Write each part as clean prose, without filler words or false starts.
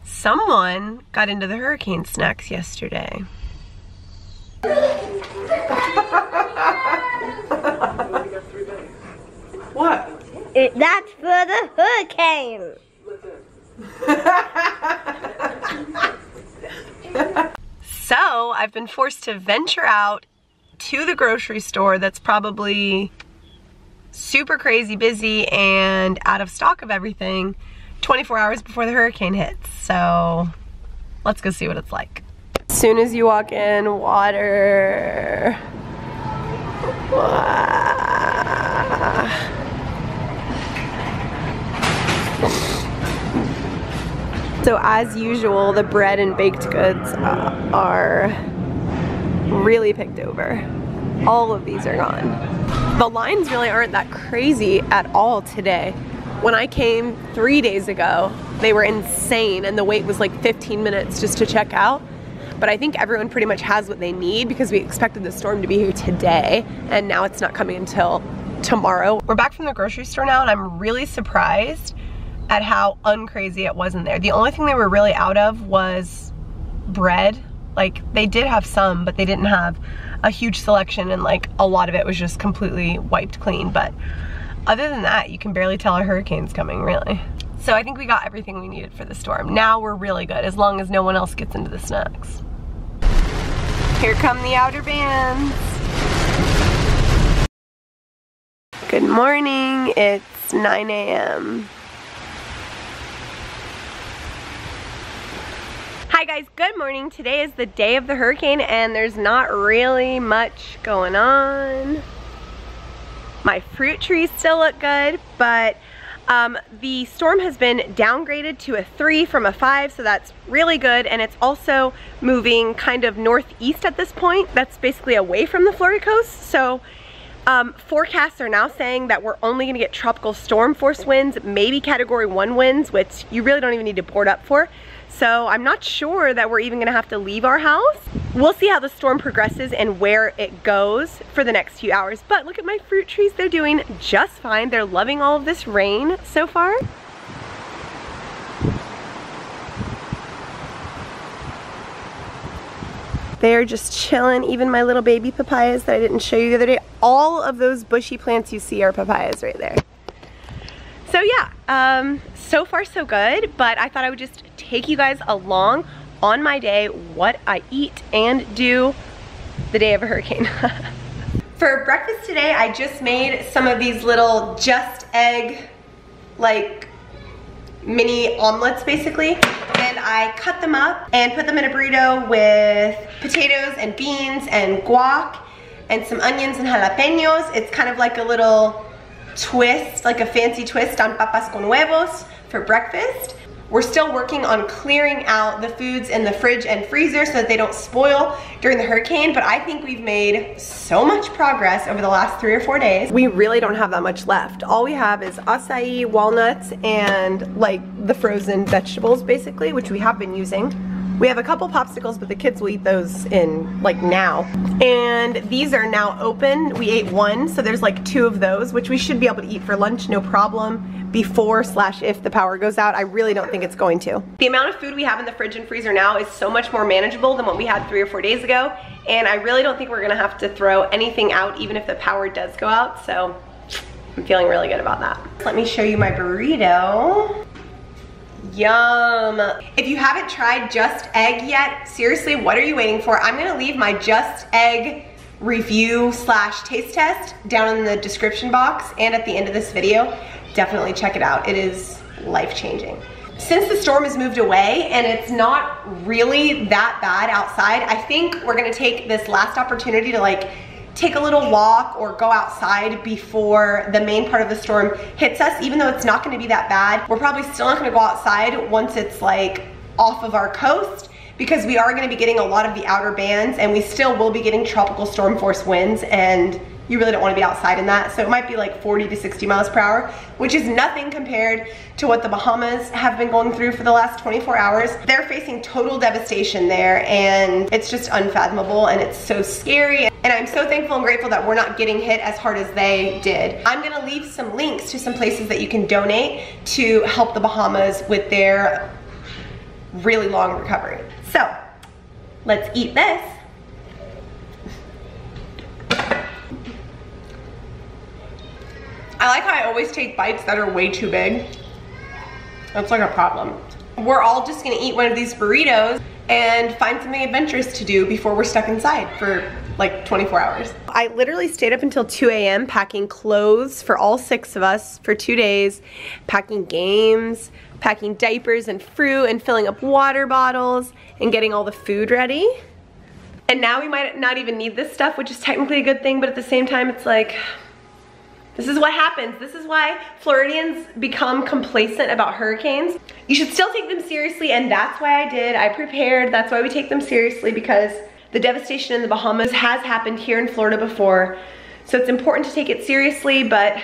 Someone got into the hurricane snacks yesterday. What? That's for the hurricane. So I've been forced to venture out to the grocery store that's probably super crazy busy and out of stock of everything 24 hours before the hurricane hits. So let's go see what it's like. As soon as you walk in, water. So as usual, the bread and baked goods are really picked over. All of these are gone. The lines really aren't that crazy at all today. When I came 3 days ago, they were insane and the wait was like 15 minutes just to check out. But I think everyone pretty much has what they need because we expected the storm to be here today and now it's not coming until tomorrow. We're back from the grocery store now and I'm really surprised at how uncrazy it was in there. The only thing they were really out of was bread. Like they did have some, but they didn't have a huge selection and like a lot of it was just completely wiped clean. But other than that, you can barely tell a hurricane's coming, really. So I think we got everything we needed for the storm. Now we're really good, as long as no one else gets into the snacks. Here come the outer bands. Good morning, it's 9 a.m. Hi guys, good morning. Today is the day of the hurricane and there's not really much going on. My fruit trees still look good, but the storm has been downgraded to a 3 from a 5, so that's really good, and it's also moving kind of northeast at this point. That's basically away from the Florida coast, so forecasts are now saying that we're only gonna get tropical storm force winds, maybe category 1 winds, which you really don't even need to board up for. So I'm not sure that we're even gonna have to leave our house. We'll see how the storm progresses and where it goes for the next few hours. But look at my fruit trees, they're doing just fine. They're loving all of this rain so far. They're just chilling, even my little baby papayas that I didn't show you the other day. All of those bushy plants you see are papayas right there. So yeah, so far so good, but I thought I would just take you guys along on my day, what I eat and do the day of a hurricane. For breakfast today, I just made some of these little just egg, like mini omelets basically, and I cut them up and put them in a burrito with potatoes and beans and guac and some onions and jalapenos. It's kind of like a little twist, like a fancy twist on papas con huevos for breakfast. We're still working on clearing out the foods in the fridge and freezer so that they don't spoil during the hurricane, but I think we've made so much progress over the last 3 or 4 days. We really don't have that much left. All we have is acai, walnuts, and like the frozen vegetables basically, which we have been using. We have a couple popsicles, but the kids will eat those in like now. And these are now open. We ate one, so there's like 2 of those, which we should be able to eat for lunch, no problem, before/if the power goes out. I really don't think it's going to. The amount of food we have in the fridge and freezer now is so much more manageable than what we had 3 or 4 days ago. And I really don't think we're gonna have to throw anything out even if the power does go out. So I'm feeling really good about that. Let me show you my burrito. Yum. If you haven't tried Just Egg yet, seriously, what are you waiting for? I'm gonna leave my Just Egg review/taste test down in the description box and at the end of this video. Definitely check it out. It is life-changing. Since the storm has moved away and it's not really that bad outside, I think we're gonna take this last opportunity to like take a little walk or go outside before the main part of the storm hits us. Even though it's not gonna be that bad, we're probably still not gonna go outside once it's like off of our coast, because we are gonna be getting a lot of the outer bands and we still will be getting tropical storm force winds, and you really don't wanna be outside in that. So it might be like 40 to 60 miles per hour, which is nothing compared to what the Bahamas have been going through for the last 24 hours. They're facing total devastation there, and it's just unfathomable, and it's so scary. And I'm so thankful and grateful that we're not getting hit as hard as they did. I'm gonna leave some links to some places that you can donate to help the Bahamas with their really long recovery. So let's eat this. I like how I always take bites that are way too big. That's like a problem. We're all just gonna eat one of these burritos and find something adventurous to do before we're stuck inside for like 24 hours. I literally stayed up until 2 a.m. packing clothes for all 6 of us for 2 days, packing games, packing diapers and fruit, and filling up water bottles and getting all the food ready. And now we might not even need this stuff, which is technically a good thing, but at the same time it's like, this is what happens. This is why Floridians become complacent about hurricanes. You should still take them seriously, and that's why I did. I prepared. That's why we take them seriously, because the devastation in the Bahamas has happened here in Florida before. So it's important to take it seriously, but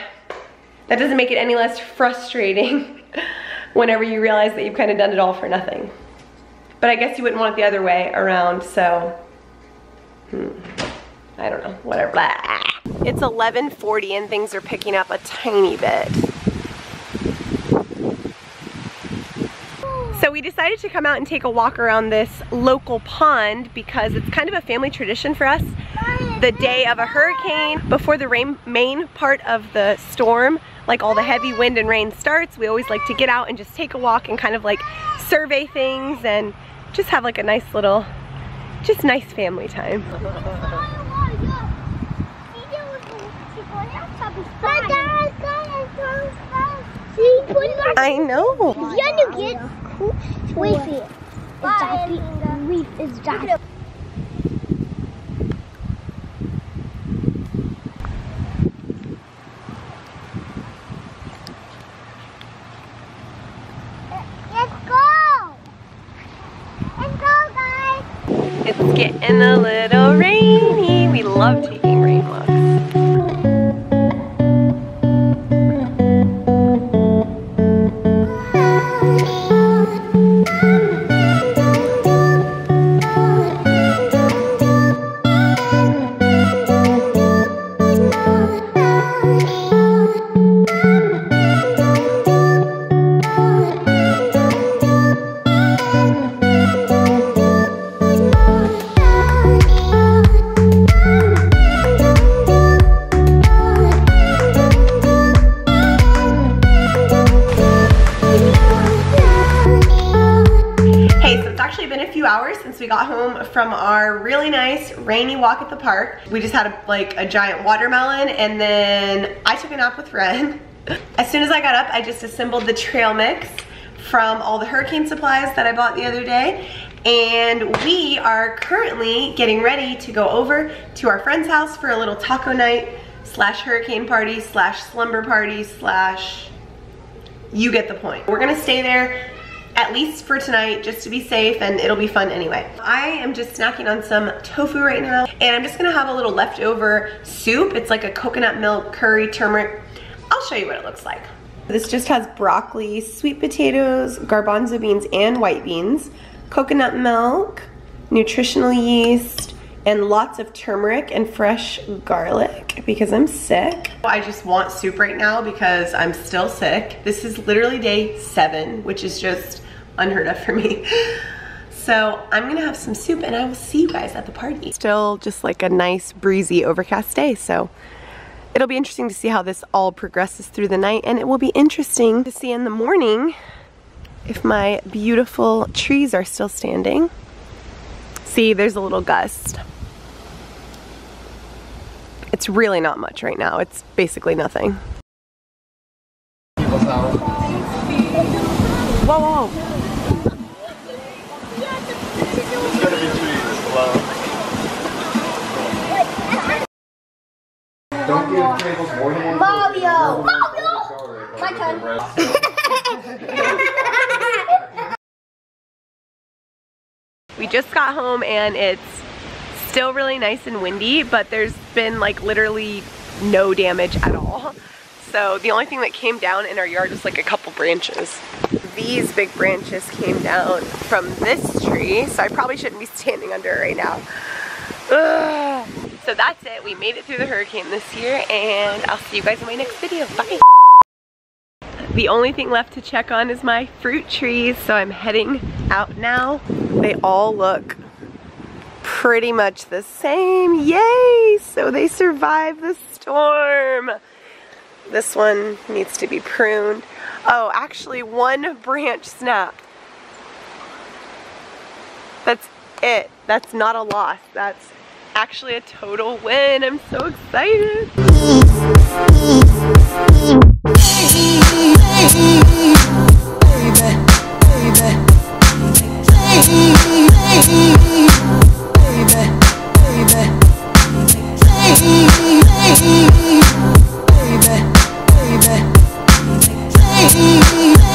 that doesn't make it any less frustrating whenever you realize that you've kind of done it all for nothing. But I guess you wouldn't want it the other way around, so I don't know, whatever. Blah. It's 11:40 and things are picking up a tiny bit. So we decided to come out and take a walk around this local pond because it's kind of a family tradition for us. The day of a hurricane, before the main part of the storm, like all the heavy wind and rain starts, we always like to get out and just take a walk and kind of like survey things and just have like a nice little, just nice family time. I know. It's getting a little rainy. We love taking rain walks. Hours since we got home from our really nice rainy walk at the park. We just had a giant watermelon, and then I took a nap with Ren. As soon as I got up, I just assembled the trail mix from all the hurricane supplies that I bought the other day, and we are currently getting ready to go over to our friend's house for a little taco night slash hurricane party slash slumber party slash, you get the point. We're gonna stay there at least for tonight, just to be safe, and it'll be fun anyway. I am just snacking on some tofu right now, and I'm just gonna have a little leftover soup. It's like a coconut milk curry turmeric. I'll show you what it looks like. This just has broccoli, sweet potatoes, garbanzo beans and white beans, coconut milk, nutritional yeast, and lots of turmeric and fresh garlic because I'm sick. I just want soup right now because I'm still sick. This is literally day 7, which is just unheard of for me. So I'm gonna have some soup and I will see you guys at the party. Still just like a nice breezy overcast day, so it'll be interesting to see how this all progresses through the night, and it will be interesting to see in the morning if my beautiful trees are still standing. See, there's a little gust. It's really not much right now. It's basically nothing. Whoa, whoa, whoa. Don't give tables more than one. Mario! My turn. We just got home and it's still really nice and windy, but there's been like literally no damage at all. So the only thing that came down in our yard was like a couple branches. These big branches came down from this tree, so I probably shouldn't be standing under it right now. Ugh. So that's it. We made it through the hurricane this year, and I'll see you guys in my next video. Bye. The only thing left to check on is my fruit trees, so I'm heading out now. They all look pretty much the same. Yay! So they survived the storm. This one needs to be pruned. Oh, actually one branch snapped. That's it. That's not a loss. That's actually a total win. I'm so excited. Baby.